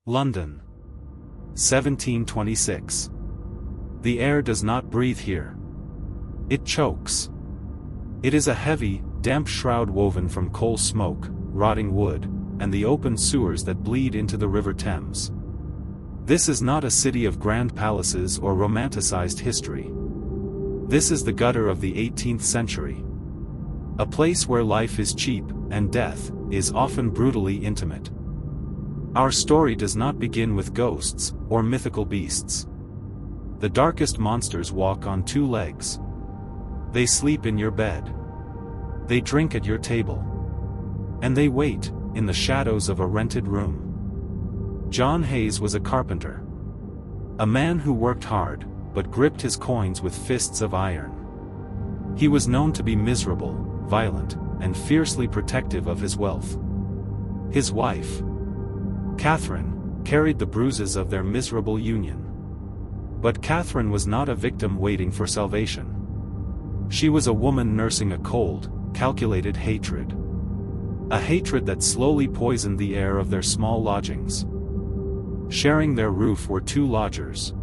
London. 1726. The air does not breathe here. It chokes. It is a heavy, damp shroud woven from coal smoke, rotting wood, and the open sewers that bleed into the River Thames. This is not a city of grand palaces or romanticized history. This is the gutter of the 18th century. A place where life is cheap, and death is often brutally intimate. Our story does not begin with ghosts, or mythical beasts. The darkest monsters walk on two legs. They sleep in your bed. They drink at your table. And they wait, in the shadows of a rented room. John Hayes was a carpenter. A man who worked hard, but gripped his coins with fists of iron. He was known to be miserable, violent, and fiercely protective of his wealth. His wife, Catherine, carried the bruises of their miserable union. But Catherine was not a victim waiting for salvation. She was a woman nursing a cold, calculated hatred. A hatred that slowly poisoned the air of their small lodgings. Sharing their roof were two lodgers.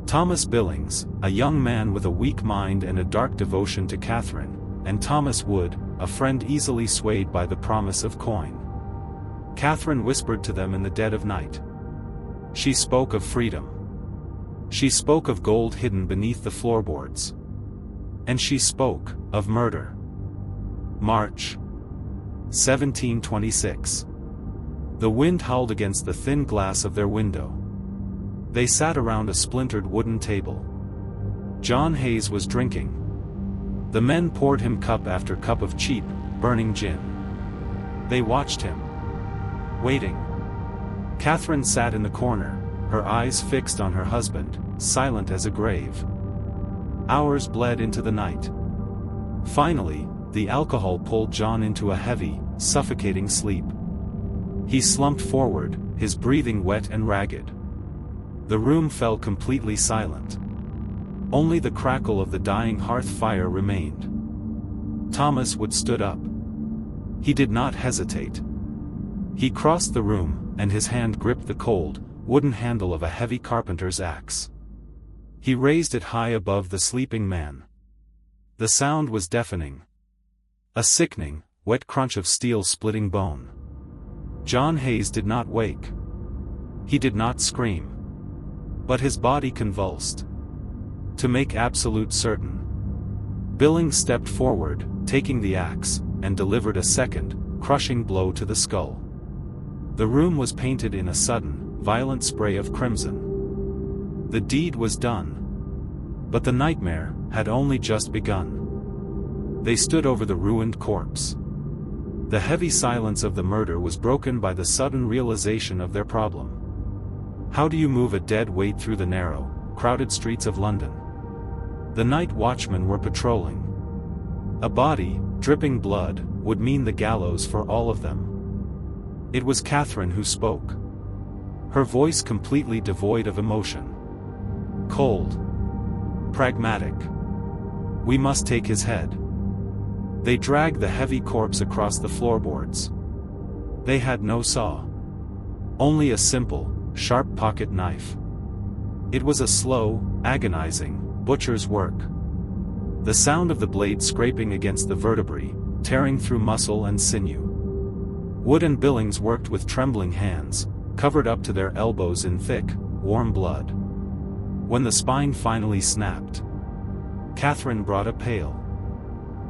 Thomas Billings, a young man with a weak mind and a dark devotion to Catherine, and Thomas Wood, a friend easily swayed by the promise of coin. Catherine whispered to them in the dead of night. She spoke of freedom. She spoke of gold hidden beneath the floorboards. And she spoke of murder. March 1726. The wind howled against the thin glass of their window. They sat around a splintered wooden table. John Hayes was drinking. The men poured him cup after cup of cheap, burning gin. They watched him, waiting. Catherine sat in the corner, her eyes fixed on her husband, silent as a grave. Hours bled into the night. Finally, the alcohol pulled John into a heavy, suffocating sleep. He slumped forward, his breathing wet and ragged. The room fell completely silent. Only the crackle of the dying hearth fire remained. Thomas Wood stood up. He did not hesitate. He crossed the room, and his hand gripped the cold, wooden handle of a heavy carpenter's axe. He raised it high above the sleeping man. The sound was deafening. A sickening, wet crunch of steel splitting bone. John Hayes did not wake. He did not scream. But his body convulsed. To make absolute certain, Billings stepped forward, taking the axe, and delivered a second, crushing blow to the skull. The room was painted in a sudden, violent spray of crimson. The deed was done. But the nightmare had only just begun. They stood over the ruined corpse. The heavy silence of the murder was broken by the sudden realization of their problem. How do you move a dead weight through the narrow, crowded streets of London? The night watchmen were patrolling. A body, dripping blood, would mean the gallows for all of them. It was Catherine who spoke. Her voice completely devoid of emotion. Cold. Pragmatic. We must take his head. They dragged the heavy corpse across the floorboards. They had no saw. Only a simple, sharp pocket knife. It was a slow, agonizing, butcher's work. The sound of the blade scraping against the vertebrae, tearing through muscle and sinew. Wood and Billings worked with trembling hands, covered up to their elbows in thick, warm blood. When the spine finally snapped, Catherine brought a pail.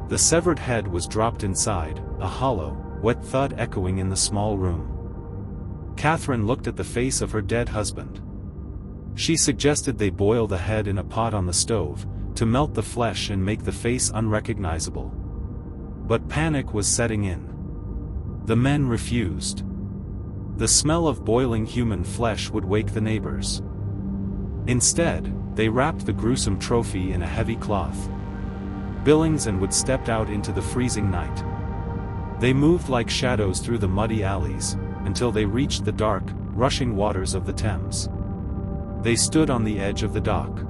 The severed head was dropped inside, a hollow, wet thud echoing in the small room. Catherine looked at the face of her dead husband. She suggested they boil the head in a pot on the stove, to melt the flesh and make the face unrecognizable. But panic was setting in. The men refused. The smell of boiling human flesh would wake the neighbors. Instead, they wrapped the gruesome trophy in a heavy cloth. Billings and Wood stepped out into the freezing night. They moved like shadows through the muddy alleys, until they reached the dark, rushing waters of the Thames. They stood on the edge of the dock.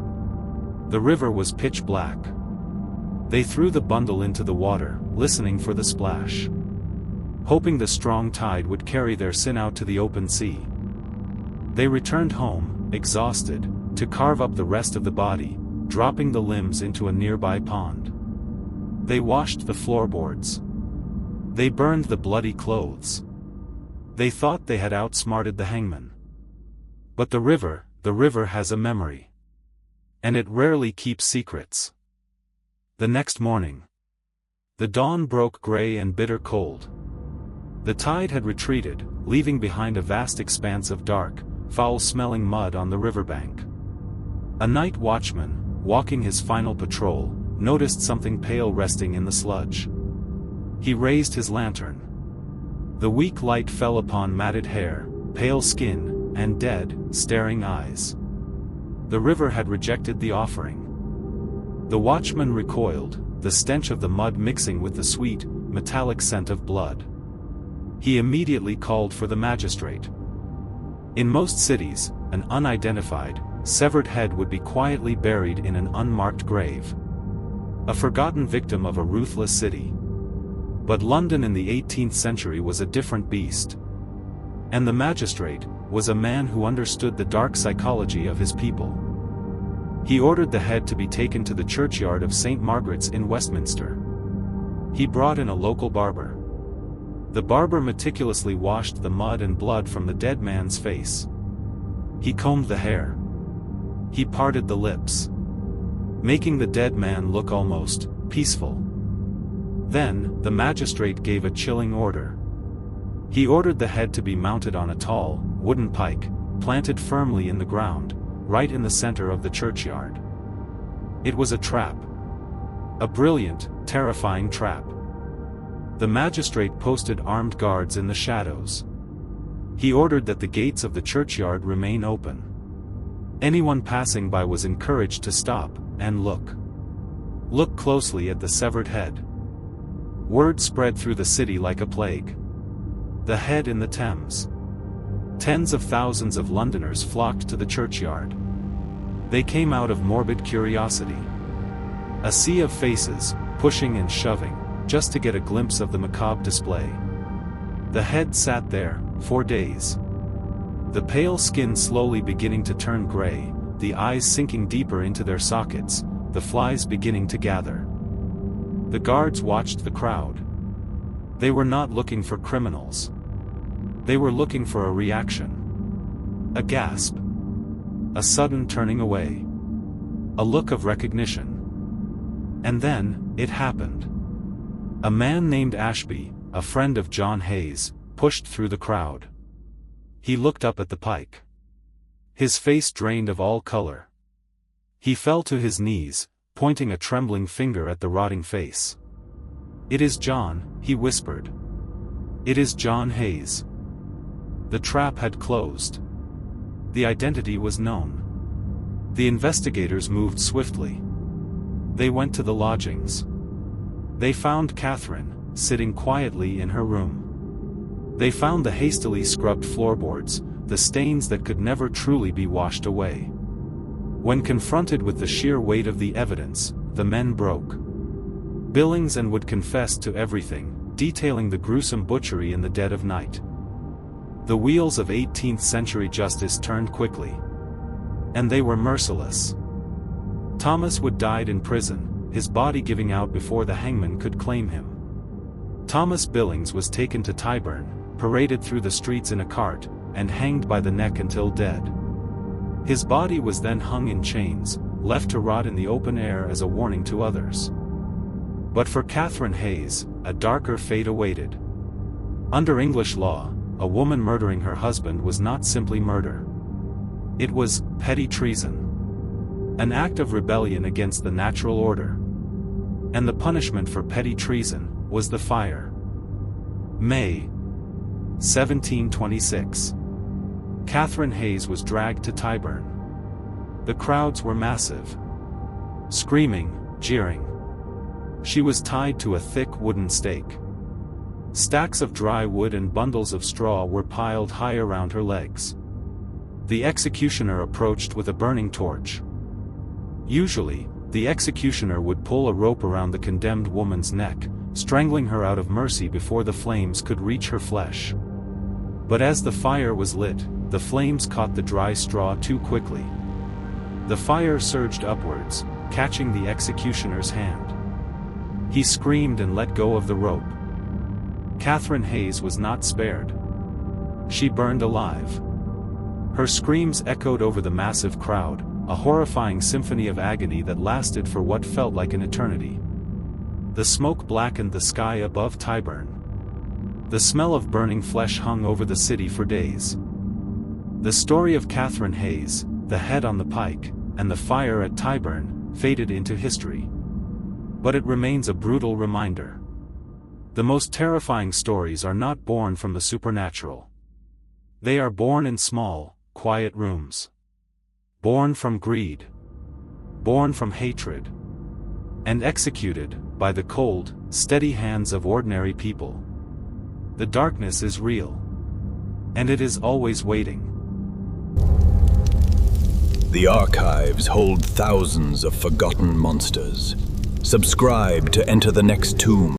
The river was pitch black. They threw the bundle into the water, listening for the splash. Hoping the strong tide would carry their sin out to the open sea. They returned home, exhausted, to carve up the rest of the body, dropping the limbs into a nearby pond. They washed the floorboards. They burned the bloody clothes. They thought they had outsmarted the hangman. But the river has a memory. And it rarely keeps secrets. The next morning, the dawn broke gray and bitter cold. The tide had retreated, leaving behind a vast expanse of dark, foul-smelling mud on the riverbank. A night watchman, walking his final patrol, noticed something pale resting in the sludge. He raised his lantern. The weak light fell upon matted hair, pale skin, and dead, staring eyes. The river had rejected the offering. The watchman recoiled, the stench of the mud mixing with the sweet, metallic scent of blood. He immediately called for the magistrate. In most cities, an unidentified, severed head would be quietly buried in an unmarked grave. A forgotten victim of a ruthless city. But London in the 18th century was a different beast. And the magistrate was a man who understood the dark psychology of his people. He ordered the head to be taken to the churchyard of St. Margaret's in Westminster. He brought in a local barber. The barber meticulously washed the mud and blood from the dead man's face. He combed the hair. He parted the lips, making the dead man look almost peaceful. Then, the magistrate gave a chilling order. He ordered the head to be mounted on a tall, wooden pike, planted firmly in the ground, right in the center of the churchyard. It was a trap. A brilliant, terrifying trap. The magistrate posted armed guards in the shadows. He ordered that the gates of the churchyard remain open. Anyone passing by was encouraged to stop and look. Look closely at the severed head. Word spread through the city like a plague. The head in the Thames. Tens of thousands of Londoners flocked to the churchyard. They came out of morbid curiosity. A sea of faces, pushing and shoving, just to get a glimpse of the macabre display. The head sat there, for days. The pale skin slowly beginning to turn gray, the eyes sinking deeper into their sockets, the flies beginning to gather. The guards watched the crowd. They were not looking for criminals. They were looking for a reaction. A gasp. A sudden turning away. A look of recognition. And then, it happened. A man named Ashby, a friend of John Hayes, pushed through the crowd. He looked up at the pike. His face drained of all color. He fell to his knees, pointing a trembling finger at the rotting face. "It is John," he whispered. "It is John Hayes." The trap had closed. The identity was known. The investigators moved swiftly. They went to the lodgings. They found Catherine, sitting quietly in her room. They found the hastily scrubbed floorboards, the stains that could never truly be washed away. When confronted with the sheer weight of the evidence, the men broke. Billings and would confess to everything, detailing the gruesome butchery in the dead of night. The wheels of 18th century justice turned quickly. And they were merciless. Thomas Wood died in prison, his body giving out before the hangman could claim him. Thomas Billings was taken to Tyburn, paraded through the streets in a cart, and hanged by the neck until dead. His body was then hung in chains, left to rot in the open air as a warning to others. But for Catherine Hayes, a darker fate awaited. Under English law, a woman murdering her husband was not simply murder. It was petty treason. An act of rebellion against the natural order. And the punishment for petty treason was the fire. May 1726. Catherine Hayes was dragged to Tyburn. The crowds were massive. Screaming, jeering. She was tied to a thick wooden stake. Stacks of dry wood and bundles of straw were piled high around her legs. The executioner approached with a burning torch. Usually, the executioner would pull a rope around the condemned woman's neck, strangling her out of mercy before the flames could reach her flesh. But as the fire was lit, the flames caught the dry straw too quickly. The fire surged upwards, catching the executioner's hand. He screamed and let go of the rope. Catherine Hayes was not spared. She burned alive. Her screams echoed over the massive crowd, a horrifying symphony of agony that lasted for what felt like an eternity. The smoke blackened the sky above Tyburn. The smell of burning flesh hung over the city for days. The story of Catherine Hayes, the head on the Pike, and the fire at Tyburn, faded into history. But it remains a brutal reminder. The most terrifying stories are not born from the supernatural. They are born in small, quiet rooms. Born from greed. Born from hatred. And executed by the cold, steady hands of ordinary people. The darkness is real. And it is always waiting. The archives hold thousands of forgotten monsters. Subscribe to enter the next tomb.